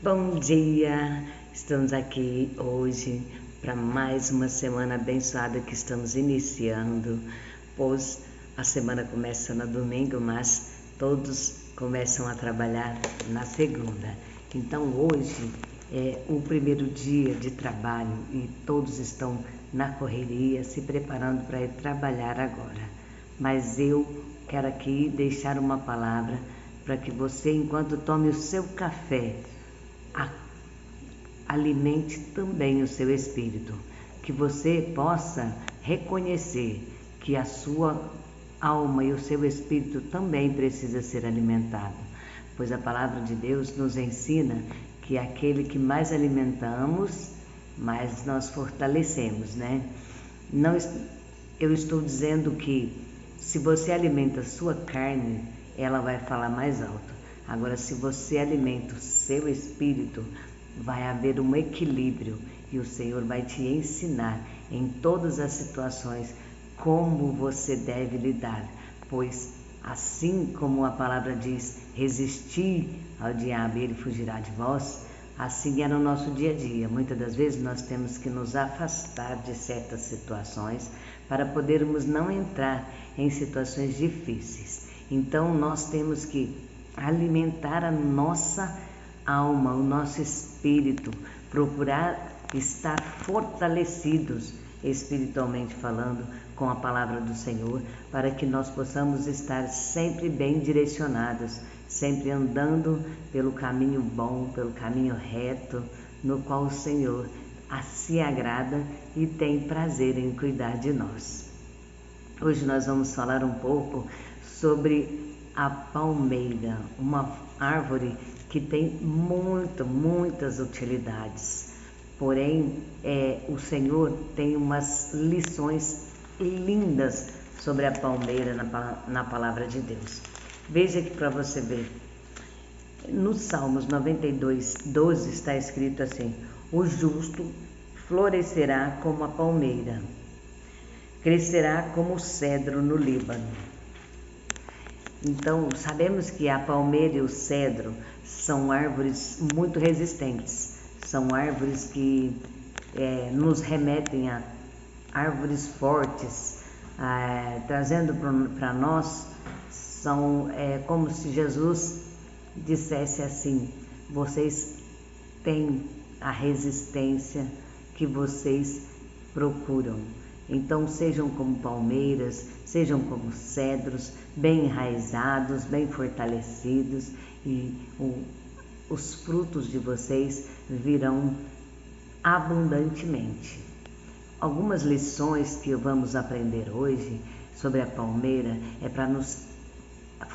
Bom dia! Estamos aqui hoje para mais uma semana abençoada que estamos iniciando, pois a semana começa no domingo, mas todos começam a trabalhar na segunda. Então hoje é o primeiro dia de trabalho e todos estão na correria, se preparando para ir trabalhar agora. Mas eu quero aqui deixar uma palavra para que você, enquanto tome o seu café, alimente também o seu espírito, que você possa reconhecer que a sua alma e o seu espírito também precisa ser alimentado, pois a palavra de Deus nos ensina que aquele que mais alimentamos, mais nós fortalecemos, né? Não, eu estou dizendo que se você alimenta a sua carne, ela vai falar mais alto. Agora, se você alimenta o seu espírito, vai haver um equilíbrio e o Senhor vai te ensinar em todas as situações como você deve lidar, pois assim como a palavra diz, resistir ao diabo e ele fugirá de vós, assim é no nosso dia a dia. Muitas das vezes nós temos que nos afastar de certas situações para podermos não entrar em situações difíceis. Então nós temos que alimentar a nossa alma, o nosso espírito, procurar estar fortalecidos espiritualmente falando com a palavra do Senhor, para que nós possamos estar sempre bem direcionados, sempre andando pelo caminho bom, pelo caminho reto, no qual o Senhor se agrada e tem prazer em cuidar de nós. Hoje nós vamos falar um pouco sobre a palmeira, uma árvore que tem muitas utilidades. Porém, o Senhor tem umas lições lindas sobre a palmeira na palavra de Deus. Veja aqui para você ver. No Salmos 92, 12 está escrito assim: o justo florescerá como a palmeira, crescerá como o cedro no Líbano. Então, sabemos que a palmeira e o cedro são árvores muito resistentes, são árvores que nos remetem a árvores fortes, trazendo para nós, são como se Jesus dissesse assim: vocês têm a resistência que vocês procuram. Então sejam como palmeiras, sejam como cedros, bem enraizados, bem fortalecidos, e os frutos de vocês virão abundantemente. Algumas lições que vamos aprender hoje sobre a palmeira é para nos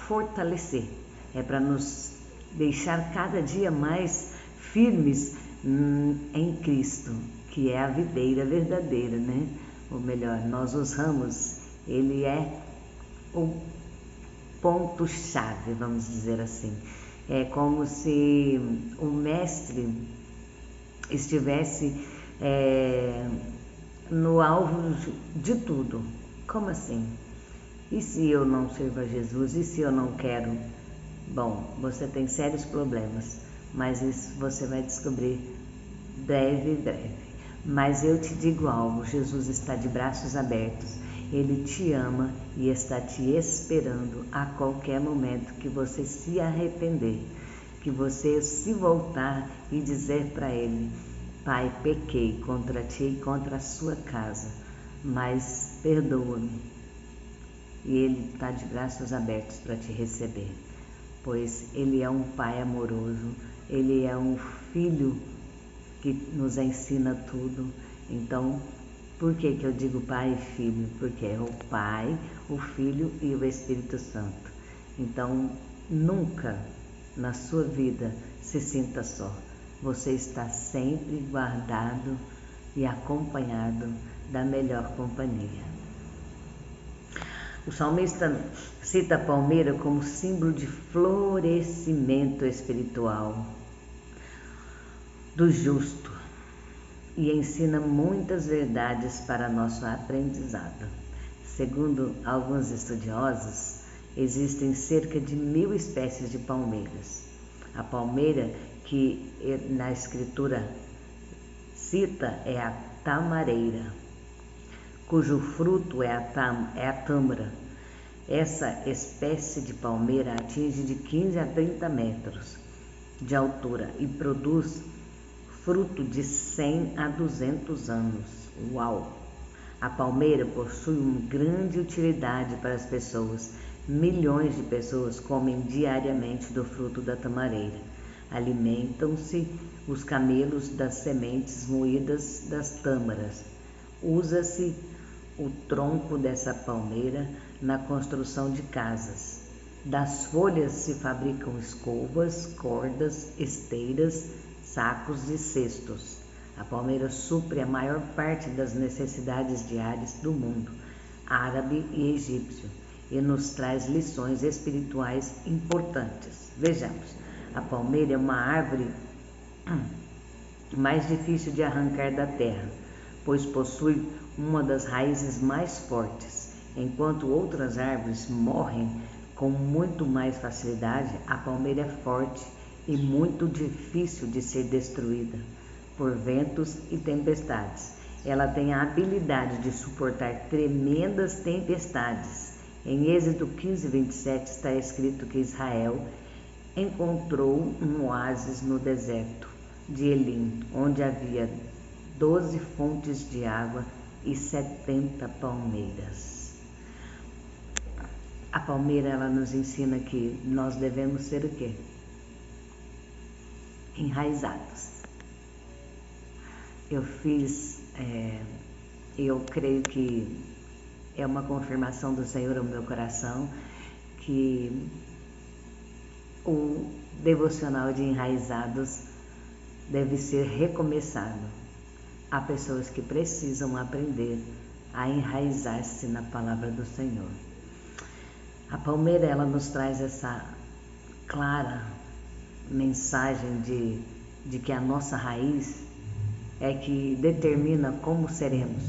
fortalecer, é para nos deixar cada dia mais firmes em Cristo, que é a videira verdadeira, né? Ou melhor, nós os ramos, ele é o ponto-chave, vamos dizer assim. É como se o mestre estivesse no alvo de tudo. Como assim? E se eu não sirvo a Jesus? E se eu não quero? Bom, você tem sérios problemas, mas isso você vai descobrir breve. Mas eu te digo algo: Jesus está de braços abertos, Ele te ama e está te esperando a qualquer momento que você se arrepender, que você se voltar e dizer para Ele: Pai, pequei contra ti e contra a sua casa, mas perdoa-me. E Ele está de braços abertos para te receber, pois Ele é um Pai amoroso, Ele é um Filho que nos ensina tudo. Então, por que eu digo Pai e Filho? Porque é o Pai, o Filho e o Espírito Santo. Então, nunca na sua vida se sinta só. Você está sempre guardado e acompanhado da melhor companhia. O salmista cita a palmeira como símbolo de florescimento espiritual do justo e ensina muitas verdades para nosso aprendizado. Segundo alguns estudiosos, existem cerca de 1000 espécies de palmeiras. A palmeira que na escritura cita é a tamareira, cujo fruto é a tâmara. Essa espécie de palmeira atinge de 15 a 30 metros de altura e produz fruto de 100 a 200 anos. Uau! A palmeira possui uma grande utilidade para as pessoas. Milhões de pessoas comem diariamente do fruto da tamareira. Alimentam-se os camelos das sementes moídas das tâmaras. Usa-se o tronco dessa palmeira na construção de casas. Das folhas se fabricam escovas, cordas, esteiras, sacos e cestos. A palmeira supre a maior parte das necessidades diárias do mundo árabe e egípcio e nos traz lições espirituais importantes. Vejamos, a palmeira é uma árvore mais difícil de arrancar da terra, pois possui uma das raízes mais fortes. Enquanto outras árvores morrem com muito mais facilidade, a palmeira é forte e muito difícil de ser destruída por ventos e tempestades. Ela tem a habilidade de suportar tremendas tempestades. Em Êxodo 15, 27 está escrito que Israel encontrou um oásis no deserto de Elim, onde havia 12 fontes de água e 70 palmeiras. A palmeira, ela nos ensina que nós devemos ser o quê? Enraizados. Eu creio que é uma confirmação do Senhor ao meu coração que o devocional de enraizados deve ser recomeçado. Há pessoas que precisam aprender a enraizar-se na palavra do Senhor. A palmeira, ela nos traz essa clara mensagem de que a nossa raiz é que determina como seremos.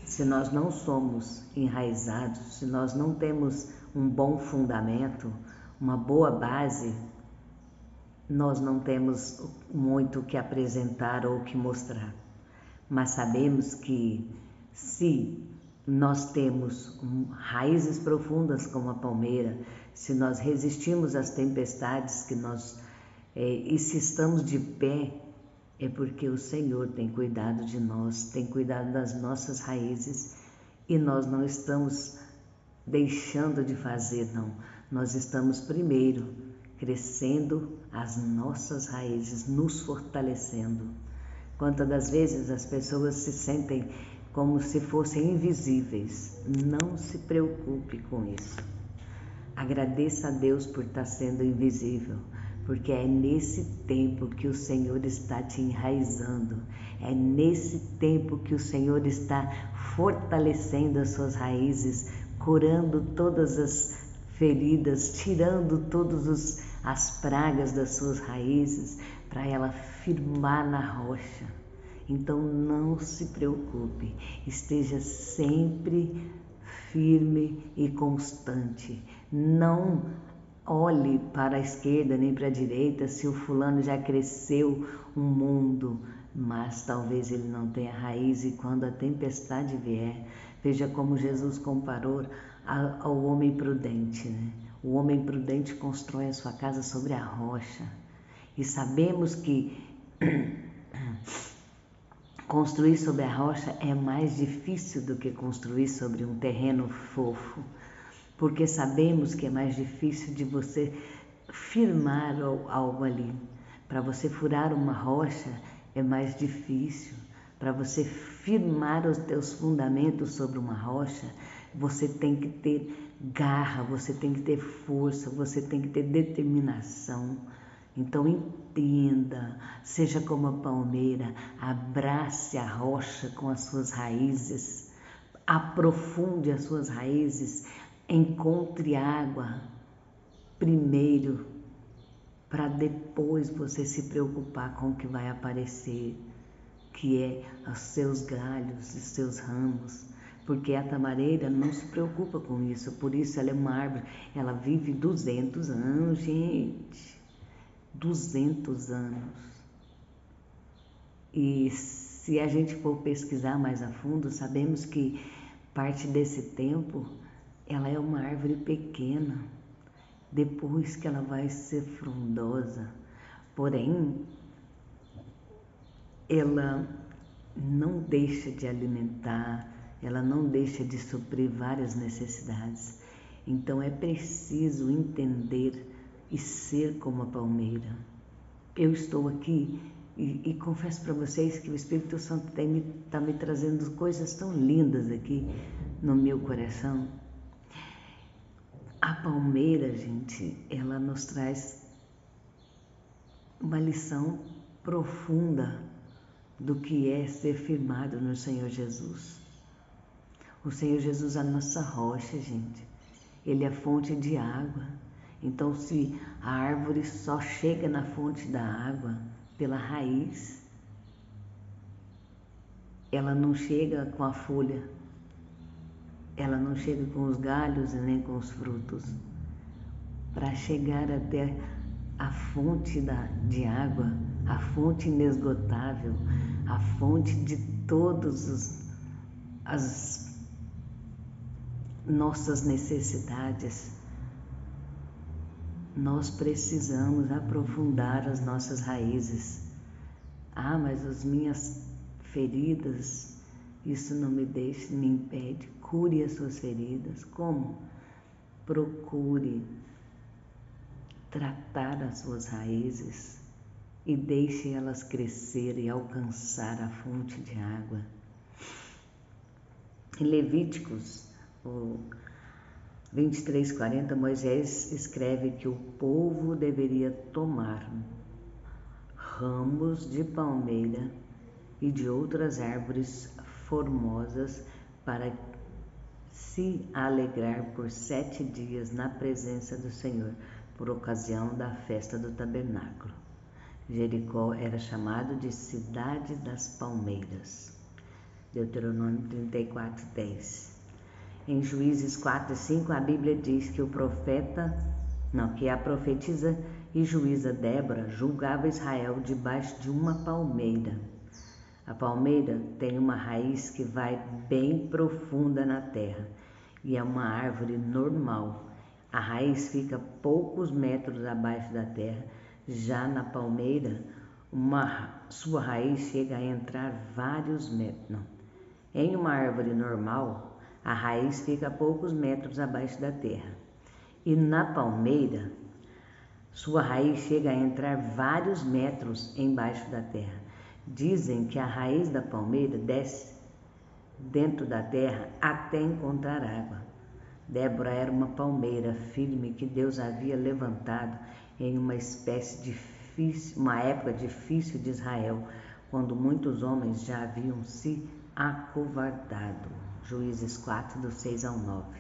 Se nós não somos enraizados, se nós não temos um bom fundamento, uma boa base, nós não temos muito o que apresentar ou o que mostrar. Mas sabemos que se nós temos raízes profundas como a palmeira, se nós resistimos às tempestades e se estamos de pé, é porque o Senhor tem cuidado de nós, tem cuidado das nossas raízes e nós não estamos deixando de fazer, não. Nós estamos primeiro crescendo as nossas raízes, nos fortalecendo. Quantas das vezes as pessoas se sentem como se fossem invisíveis. Não se preocupe com isso. Agradeça a Deus por estar sendo invisível, porque é nesse tempo que o Senhor está te enraizando, é nesse tempo que o Senhor está fortalecendo as suas raízes, curando todas as feridas, tirando todas as pragas das suas raízes, para ela firmar na rocha. Então não se preocupe, esteja sempre firme e constante. Não olhe para a esquerda nem para a direita se o fulano já cresceu um mundo, mas talvez ele não tenha raiz e quando a tempestade vier, veja como Jesus comparou ao homem prudente, né? O homem prudente constrói a sua casa sobre a rocha e sabemos que construir sobre a rocha é mais difícil do que construir sobre um terreno fofo, porque sabemos que é mais difícil de você firmar algo ali. Para você furar uma rocha é mais difícil. Para você firmar os teus fundamentos sobre uma rocha, você tem que ter garra, você tem que ter força, você tem que ter determinação. Então entenda, seja como a palmeira, abrace a rocha com as suas raízes, aprofunde as suas raízes, encontre água primeiro, para depois você se preocupar com o que vai aparecer, que é os seus galhos e seus ramos, porque a tamareira não se preocupa com isso, por isso ela é uma árvore, ela vive 200 anos, gente. 200 anos. E se a gente for pesquisar mais a fundo, sabemos que parte desse tempo ela é uma árvore pequena, depois que ela vai ser frondosa. Porém, ela não deixa de alimentar, ela não deixa de suprir várias necessidades. Então é preciso entender e ser como a palmeira. Eu estou aqui e confesso para vocês que o Espírito Santo está me trazendo coisas tão lindas aqui no meu coração. A palmeira, gente, ela nos traz uma lição profunda do que é ser firmado no Senhor Jesus. O Senhor Jesus é a nossa rocha, gente. Ele é fonte de água. Então, se a árvore só chega na fonte da água pela raiz, ela não chega com a folha, ela não chega com os galhos e nem com os frutos. Para chegar até a fonte de água, a fonte inesgotável, a fonte de todas as nossas necessidades, nós precisamos aprofundar as nossas raízes. Ah, mas as minhas feridas, isso não me deixa, me impede. Cure as suas feridas. Como? Procure tratar as suas raízes e deixe elas crescer e alcançar a fonte de água. Em Levíticos 23:40, Moisés escreve que o povo deveria tomar ramos de palmeira e de outras árvores formosas para se alegrar por 7 dias na presença do Senhor, por ocasião da festa do tabernáculo. Jericó era chamado de Cidade das Palmeiras. Deuteronômio 34:10. Em Juízes 4:5, a Bíblia diz que a profetisa e juíza Débora julgava Israel debaixo de uma palmeira. A palmeira tem uma raiz que vai bem profunda na terra e é uma árvore normal. A raiz fica poucos metros abaixo da terra. Já na palmeira, sua raiz chega a entrar vários metros. Em uma árvore normal, a raiz fica a poucos metros abaixo da terra. E na palmeira, sua raiz chega a entrar vários metros embaixo da terra. Dizem que a raiz da palmeira desce dentro da terra até encontrar água. Débora era uma palmeira firme que Deus havia levantado em uma época difícil de Israel, quando muitos homens já haviam se acovardado. Juízes 4, do 6 ao 9.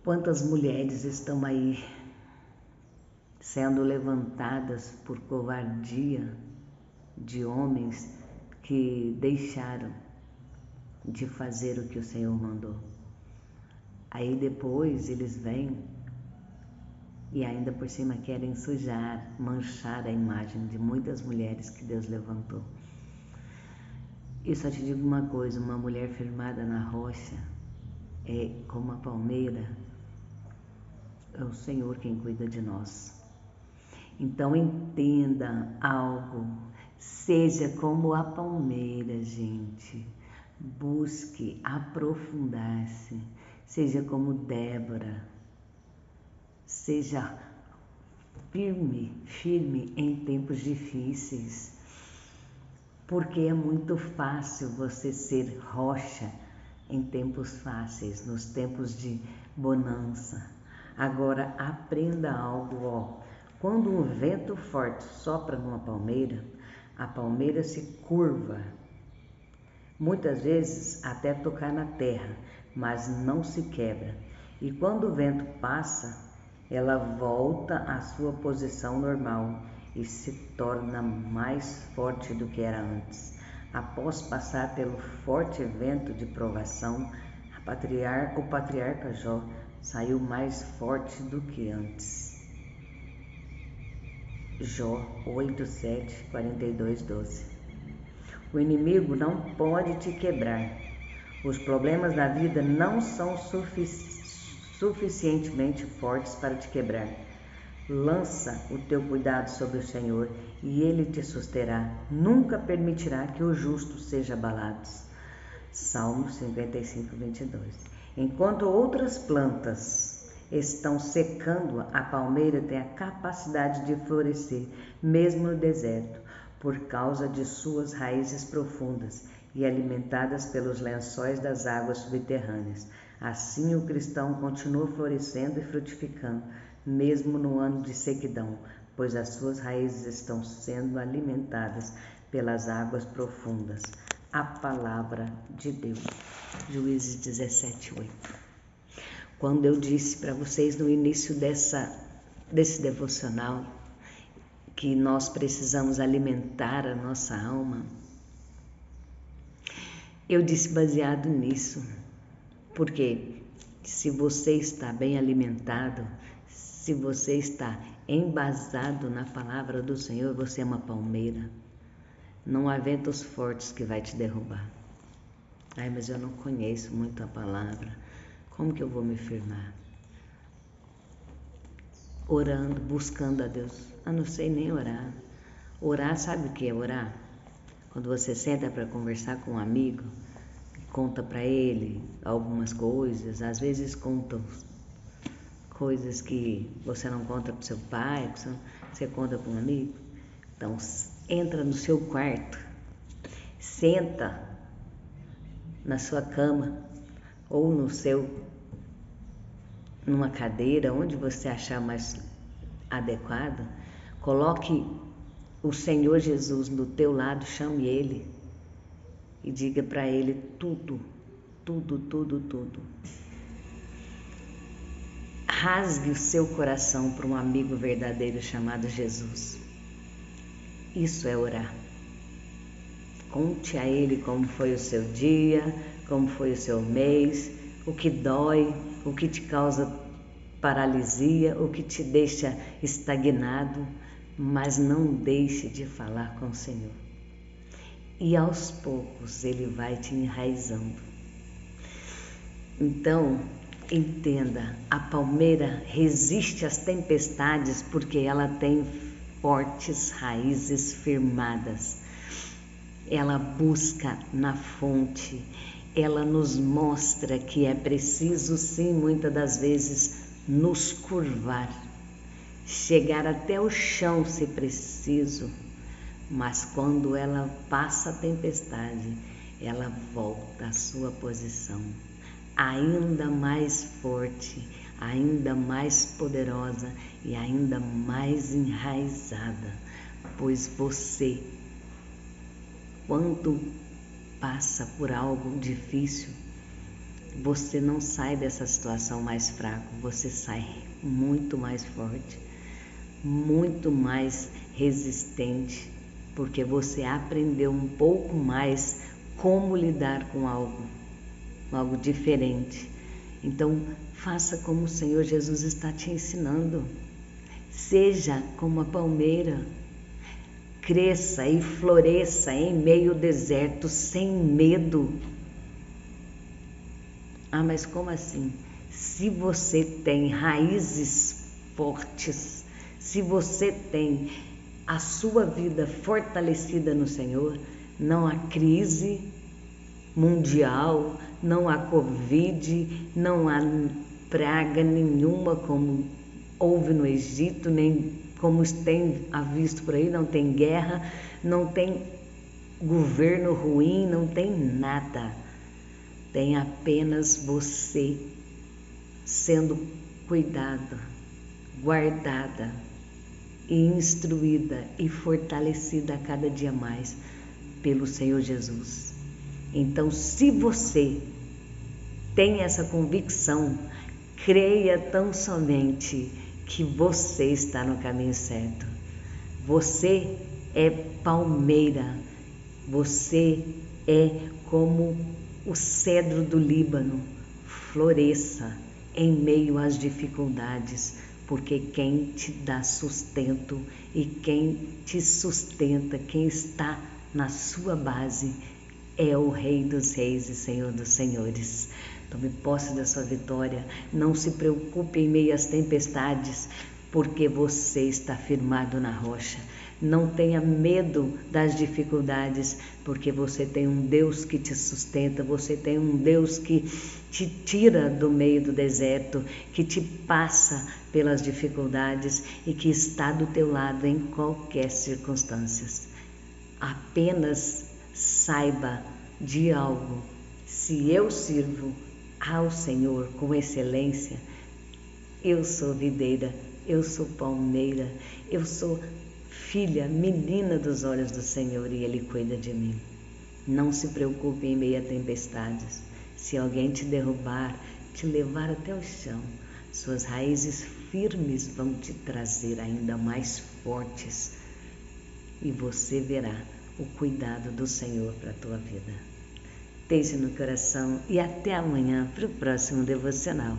Quantas mulheres estão aí sendo levantadas por covardia de homens que deixaram de fazer o que o Senhor mandou. Aí depois eles vêm e ainda por cima querem sujar, manchar a imagem de muitas mulheres que Deus levantou. E só te digo uma coisa, uma mulher firmada na rocha é como a palmeira, é o Senhor quem cuida de nós. Então entenda algo, seja como a palmeira, gente. Busque aprofundar-se, seja como Débora, seja firme em tempos difíceis, porque é muito fácil você ser rocha em tempos fáceis, nos tempos de bonança. Agora aprenda algo, quando um vento forte sopra numa palmeira, a palmeira se curva, muitas vezes até tocar na terra, mas não se quebra. E quando o vento passa, ela volta à sua posição normal e se torna mais forte do que era antes. Após passar pelo forte vento de provação, o patriarca Jó saiu mais forte do que antes. Jó 8, 7, 42, 12. O inimigo não pode te quebrar. Os problemas da vida não são suficientemente fortes para te quebrar. Lança o teu cuidado sobre o Senhor e Ele te susterá. Nunca permitirá que o justo seja abalado. Salmo 55, 22. Enquanto outras plantas estão secando, a palmeira tem a capacidade de florescer, mesmo no deserto, por causa de suas raízes profundas e alimentadas pelos lençóis das águas subterrâneas. Assim o cristão continua florescendo e frutificando, mesmo no ano de sequidão, pois as suas raízes estão sendo alimentadas pelas águas profundas. A palavra de Deus. Juízes 17, 8. Quando eu disse para vocês no início desse devocional que nós precisamos alimentar a nossa alma, eu disse baseado nisso, porque se você está bem alimentado, se você está embasado na palavra do Senhor, você é uma palmeira. Não há ventos fortes que vai te derrubar. Ai, mas eu não conheço muito a palavra. Como que eu vou me firmar? Orando, buscando a Deus. Eu não sei nem orar. Orar, sabe o que é orar? Quando você senta para conversar com um amigo, conta para ele algumas coisas, às vezes conta coisas que você não conta para o seu pai, você conta para um amigo. Então, entra no seu quarto, senta na sua cama ou numa cadeira, onde você achar mais adequado, coloque o Senhor Jesus do teu lado, chame Ele e diga para Ele tudo, tudo, tudo, tudo. Rasgue o seu coração para um amigo verdadeiro chamado Jesus. Isso é orar. Conte a Ele como foi o seu dia, como foi o seu mês, o que dói, o que te causa paralisia, o que te deixa estagnado, mas não deixe de falar com o Senhor. E aos poucos Ele vai te enraizando. Então, entenda, a palmeira resiste às tempestades porque ela tem fortes raízes firmadas. Ela busca na fonte, ela nos mostra que é preciso sim, muitas das vezes, nos curvar, chegar até o chão se preciso, mas quando ela passa a tempestade, ela volta à sua posição, ainda mais forte, ainda mais poderosa e ainda mais enraizada, pois você, quando passa por algo difícil, você não sai dessa situação mais fraco, você sai muito mais forte, muito mais resistente, porque você aprendeu um pouco mais como lidar com algo diferente. Então, faça como o Senhor Jesus está te ensinando. Seja como a palmeira. Cresça e floresça em meio ao deserto, sem medo. Ah, mas como assim? Se você tem raízes fortes, se você tem a sua vida fortalecida no Senhor, não há crise mundial, não há Covid, não há praga nenhuma como houve no Egito, nem como tem visto por aí, não tem guerra, não tem governo ruim, não tem nada. Tem apenas você sendo cuidada, guardada e instruída e fortalecida a cada dia mais pelo Senhor Jesus. Então, se você tem essa convicção, creia tão somente que você está no caminho certo. Você é palmeira, você é como o cedro do Líbano. Floresça em meio às dificuldades, porque quem te dá sustento e quem te sustenta, quem está na sua base, é o Rei dos Reis e Senhor dos Senhores. Tome posse da sua vitória, não se preocupe em meio às tempestades, porque você está firmado na rocha. Não tenha medo das dificuldades, porque você tem um Deus que te sustenta, você tem um Deus que te tira do meio do deserto, que te passa pelas dificuldades e que está do teu lado em qualquer circunstância. Apenas saiba de algo: se eu sirvo ao Senhor com excelência, eu sou videira, eu sou palmeira, eu sou filha, menina dos olhos do Senhor e Ele cuida de mim. Não se preocupe em meio a tempestades. Se alguém te derrubar, te levar até o chão, suas raízes firmes vão te trazer ainda mais fortes e você verá o cuidado do Senhor para a tua vida. Beijo no coração e até amanhã para o próximo devocional.